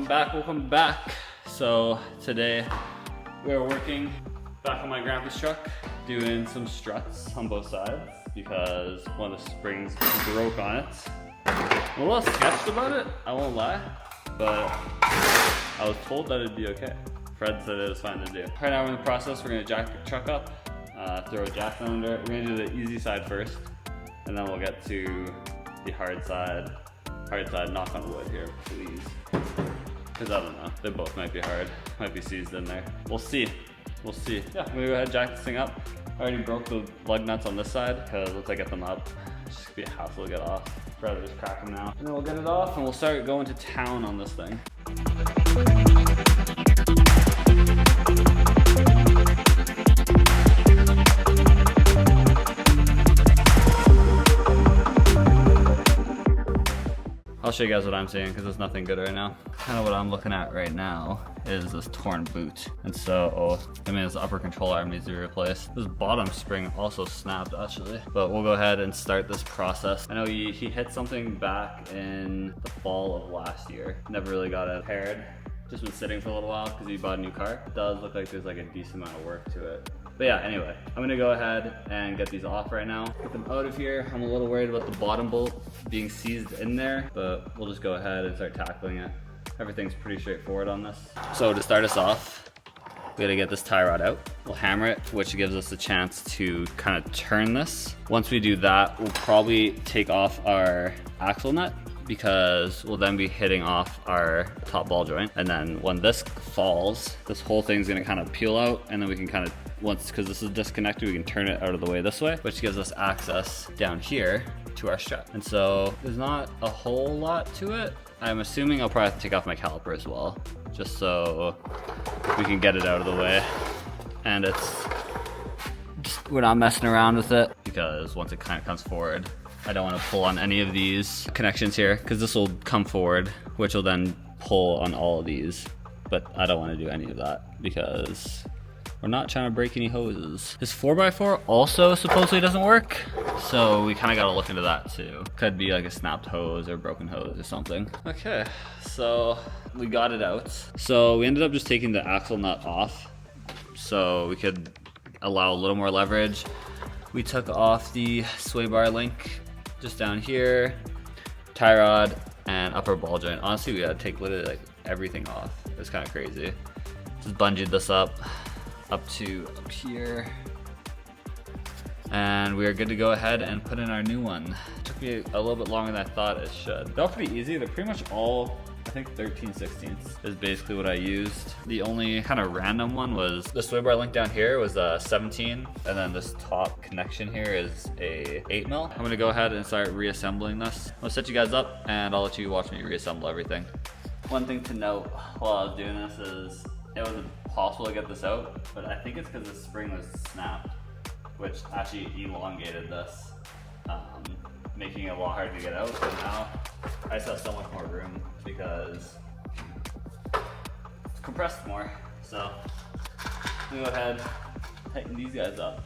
Welcome back. So today we're working back on my grandpa's truck, doing some struts on both sides because one of the springs broke on it. I'm a little sketched about it, I won't lie, but I was told that it'd be okay. Fred said it was fine to do. Right now we're in the process, we're gonna jack the truck up, throw a jack under it. We're gonna do the easy side first, and then we'll get to the hard side. Hard side, knock on wood here, please. Because I don't know, they both might be hard, might be seized in there. We'll see, we'll see. Yeah, I'm gonna go ahead and jack this thing up. I already broke the lug nuts on this side because once I get them up, it's just gonna be a hassle to get off. Rather just crack them now. And then we'll get it off and we'll start going to town on this thing. I'll show you guys what I'm seeing because there's nothing good right now. Kind of what I'm looking at right now is this torn boot. And so, I mean, this upper control arm needs to be replaced. This bottom spring also snapped actually. But we'll go ahead and start this process. I know he hit something back in the fall of last year. Never really got it repaired. Just been sitting for a little while because he bought a new car. It does look like there's like a decent amount of work to it. But yeah, anyway, I'm gonna go ahead and get these off right now. Get them out of here. I'm a little worried about the bottom bolt being seized in there, but we'll just go ahead and start tackling it. Everything's pretty straightforward on this. So to start us off, we gotta get this tie rod out. We'll hammer it, which gives us a chance to kind of turn this. Once we do that, we'll probably take off our axle nut because we'll then be hitting off our top ball joint. And then when this falls, this whole thing's gonna kind of peel out, and then we can kind of, because this is disconnected, we can turn it out of the way this way, which gives us access down here to our strut. And so there's not a whole lot to it. I'm assuming I'll probably have to take off my caliper as well, just so we can get it out of the way. And we're not messing around with it because once it kind of comes forward, I don't want to pull on any of these connections here because this will come forward, which will then pull on all of these. But I don't want to do any of that because we're not trying to break any hoses. This 4x4 also supposedly doesn't work, so we kind of got to look into that too. Could be like a snapped hose or broken hose or something. Okay, so we got it out. So we ended up just taking the axle nut off so we could allow a little more leverage. We took off the sway bar link just down here, tie rod, and upper ball joint. Honestly, we had to take literally like everything off. It's kind of crazy. Just bungeed this up to up here, and we are good to go ahead and put in our new one. It took me a little bit longer than I thought it should. They're all pretty easy. They're pretty much all, I think 13/16 is basically what I used. The only kind of random one was the sway bar link down here was a 17, and then this top connection here is a 8mm. I'm gonna go ahead and start reassembling this. I'll set you guys up and I'll let you watch me reassemble everything. One thing to note while I was doing this is it was possible to get this out, but I think it's because the spring was snapped, which actually elongated this, making it a lot harder to get out. But now I just have so much more room because it's compressed more. So I'm gonna go ahead and tighten these guys up.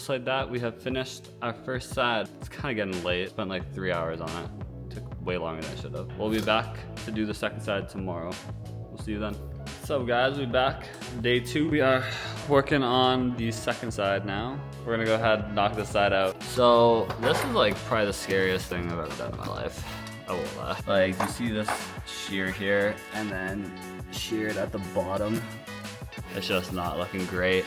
just like that, we have finished our first side. It's kind of getting late. Spent like 3 hours on it. Took way longer than I should have. We'll be back to do the second side tomorrow. We'll see you then. What's up guys, we're back. Day 2. We are working on the second side now. We're gonna go ahead and knock this side out. So this is like probably the scariest thing I've ever done in my life. I won't lie. Like you see this shear here and then sheared at the bottom. It's just not looking great.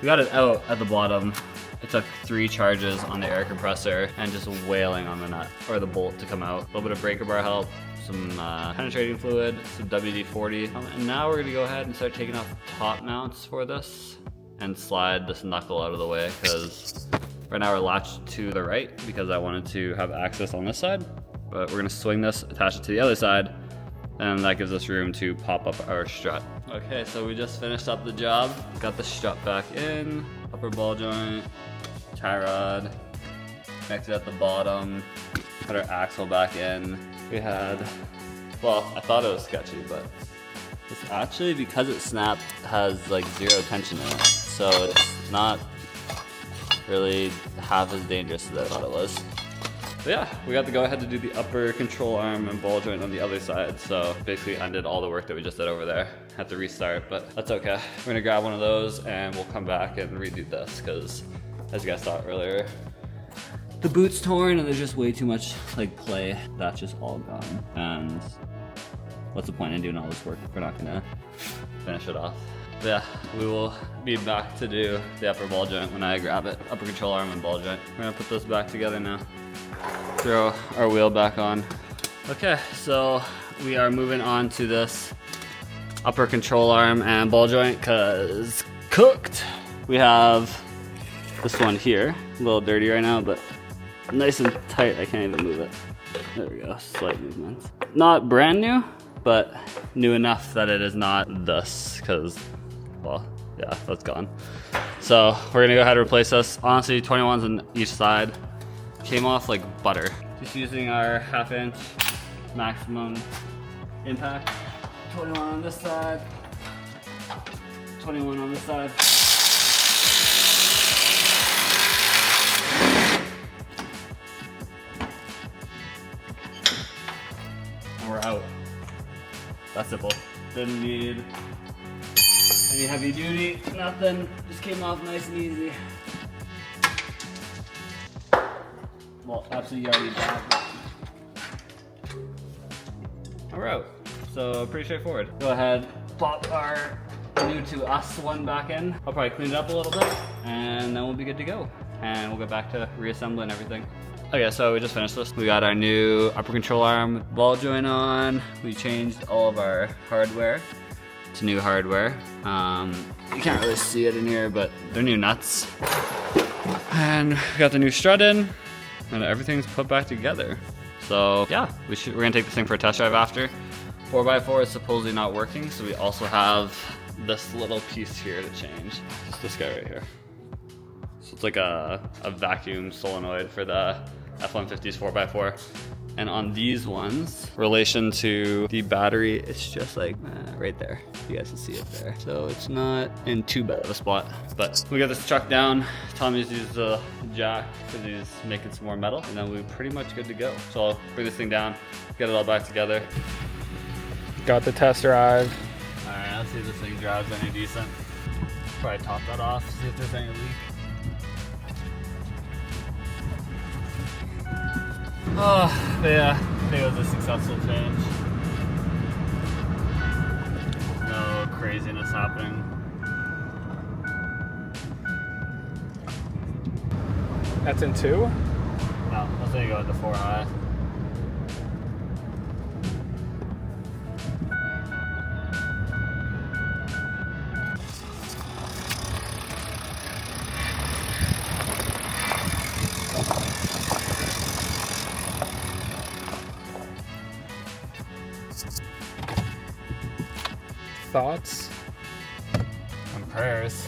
We got it out at the bottom. It took 3 charges on the air compressor and just wailing on the nut or the bolt to come out. A little bit of breaker bar help, some penetrating fluid, some WD-40. And now we're gonna go ahead and start taking off top mounts for this and slide this knuckle out of the way because right now we're latched to the right because I wanted to have access on this side. But we're gonna swing this, attach it to the other side, and that gives us room to pop up our strut. Okay, so we just finished up the job. Got the strut back in, upper ball joint, tie rod, connected at the bottom, put our axle back in. We had, well, I thought it was sketchy, but it's actually, because it snapped, has like 0 tension in it. So it's not really half as dangerous as I thought it was. But yeah, we got to go ahead to do the upper control arm and ball joint on the other side. So basically undid all the work that we just did over there. Had to restart, but that's okay. We're gonna grab one of those and we'll come back and redo this because as you guys saw earlier, the boot's torn and there's just way too much like play. That's just all gone. And what's the point in doing all this work if we're not gonna finish it off? But yeah, we will be back to do the upper ball joint when I grab it. Upper control arm and ball joint. We're gonna put this back together now. Throw our wheel back on. Okay, so we are moving on to this upper control arm and ball joint because cooked. We have this one here, a little dirty right now, but nice and tight. I can't even move it. There we go, slight movements. Not brand new, but new enough that it is not this because, well, yeah, that's gone. So we're gonna go ahead and replace this. Honestly, 21s on each side. Came off like butter. Just using our 1/2 inch maximum impact. 21 on this side, 21 on this side. And we're out. That's simple. Didn't need any heavy duty, nothing. Just came off nice and easy. Well, absolutely already bad, but we're out. So pretty straightforward. Go ahead, pop our new to us one back in. I'll probably clean it up a little bit and then we'll be good to go. And we'll get back to reassembling everything. Okay, so we just finished this. We got our new upper control arm ball joint on. We changed all of our hardware to new hardware. You can't really see it in here, but they're new nuts. And we got the new strut in. And everything's put back together. So yeah, we're gonna take this thing for a test drive after. 4x4 is supposedly not working, so we also have this little piece here to change. It's this guy right here. So it's like a vacuum solenoid for the F150's 4x4. And on these ones, relation to the battery, it's just like right there. You guys can see it there. So it's not in too bad of a spot. But we got this truck down. Tommy's used a jack because he's making some more metal. And then we're pretty much good to go. So I'll bring this thing down, get it all back together. Got the test drive. All right, let's see if this thing drives any decent. Probably top that off, see if there's any leak. Oh, but yeah, I think it was a successful change. No craziness happening. That's in 2? No, let's say you go with the 4 high. Thoughts? And prayers.